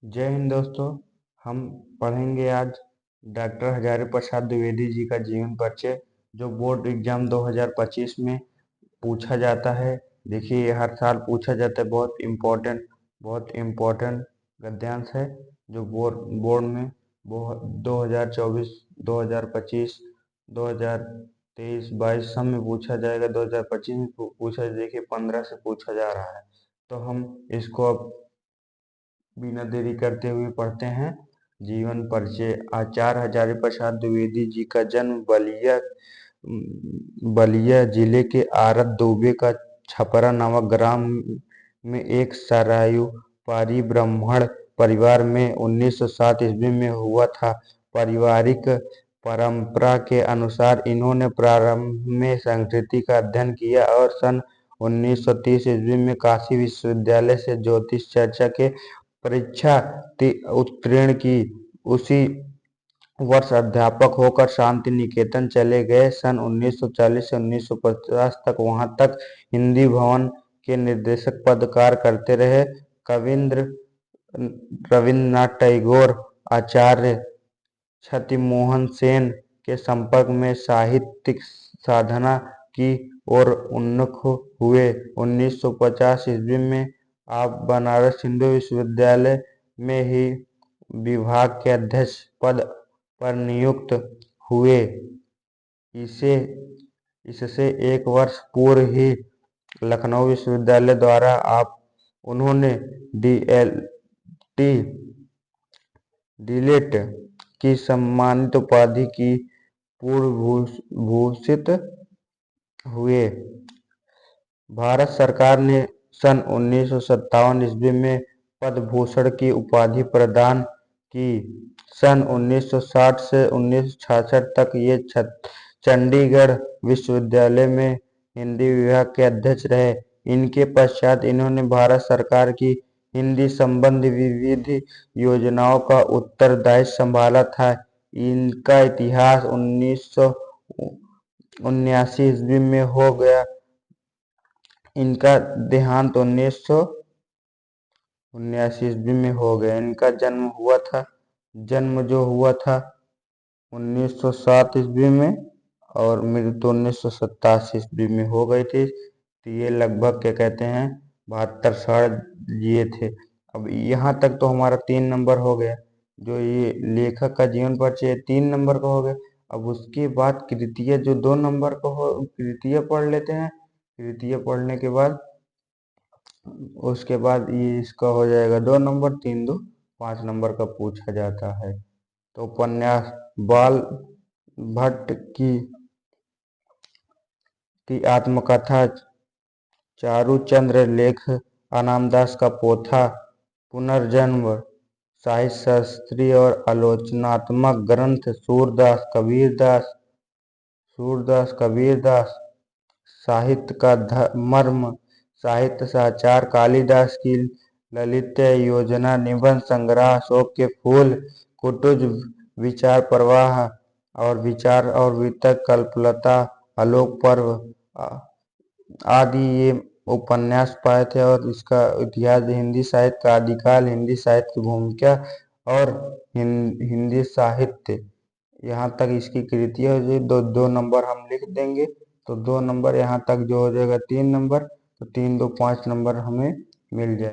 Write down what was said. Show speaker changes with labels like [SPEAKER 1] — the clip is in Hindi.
[SPEAKER 1] जय हिंद दोस्तों। हम पढ़ेंगे आज डॉक्टर हजारी प्रसाद द्विवेदी जी का जीवन परिचय, जो बोर्ड एग्जाम 2025 में पूछा जाता है। देखिए, ये हर साल पूछा जाता है। बहुत इम्पोर्टेंट गद्यांश है, जो बोर्ड में 2024, 2025, 2023, 22 सब में पूछा जाएगा। 2025 में पूछा, देखिए 15 से पूछा जा रहा है। तो हम इसको अब बिना देरी करते हुए पढ़ते हैं। जीवन परिचय। आचार्य हजारी प्रसाद द्विवेदी जी का जन्म बलिया जिले के आरत दुबे का छपरा नामक ग्राम में एक सरायुपारी ब्राह्मण परिवार में 1907 ईस्वी में हुआ था। पारिवारिक परंपरा के अनुसार इन्होंने प्रारंभ में संस्कृत का अध्ययन किया और सन 1930 ईस्वी में काशी विश्वविद्यालय से ज्योतिष चर्चा के परीक्षा उत्तीर्ण की। उसी वर्ष अध्यापक होकर शांति निकेतन चले गए। सन 1940 से 1950 तक वहां तक हिंदी भवन के निर्देशक पद कार्य करते रहे। रविन्द्रनाथ टैगोर, आचार्य छतिमोहन सेन के संपर्क में साहित्यिक साधना की ओर उन्मुख हुए। 1950 ईस्वी में आप बनारस हिंदू विश्वविद्यालय में ही विभाग के अध्यक्ष पद पर नियुक्त हुए। इससे एक वर्ष पूर्व ही लखनऊ विश्वविद्यालय द्वारा उन्होंने डीलिट की सम्मानित उपाधि की भूषित हुए। भारत सरकार ने सन 1957 ईस्वी में पद्म भूषण की उपाधि प्रदान की। सन 1960 से 1966 तक ये चंडीगढ़ विश्वविद्यालय में हिंदी विभाग के अध्यक्ष रहे। इनके पश्चात इन्होंने भारत सरकार की हिंदी संबंधी विविध योजनाओं का उत्तरदायित्व संभाला था। इनका इतिहास 1979 ईस्वी में हो गया। इनका देहांत 1979 ईस्वी में हो गया। इनका जन्म जो हुआ था 1907 ईस्वी में और मृत्यु 1987 ईस्वी में हो गई थी। तो ये लगभग क्या कहते हैं 72 साल जिए थे। अब यहाँ तक तो हमारा 3 नंबर हो गया। जो ये लेखक का जीवन परिचय 3 नंबर का हो गया। अब उसके बाद कृतियाँ जो 2 नंबर का हो, कृतियाँ पढ़ लेते हैं। कृतियाँ पढ़ने के बाद उसके बाद ये इसका हो जाएगा 2 नंबर, 3 2 5 नंबर का पूछा जाता है। तो उपन्यास बाल भट्ट की आत्मकथा, चारुचंद्र लेख, आनंददास का पोथा, पुनर्जन्म, साहित्य शास्त्रीय और आलोचनात्मक ग्रंथ, सूरदास कबीरदास, साहित्य का मर्म, साहित्य साचार, कालिदास की ललित योजना, निबंध संग्रह, अशोक के फूल, कुटुज, विचार प्रवाह और विचार और वितर्क, कल्पलता, आलोक पर्व आदि ये उपन्यास पाए थे। और इसका इतिहास, हिंदी साहित्य का आदिकाल, हिंदी साहित्य की भूमिका और हिंदी साहित्य, यहाँ तक इसकी कृतियाँ हो जाए। 2 नंबर हम लिख देंगे। तो 2 नंबर यहाँ तक जो हो जाएगा 3 नंबर। तो 3 2 5 नंबर हमें मिल जाए।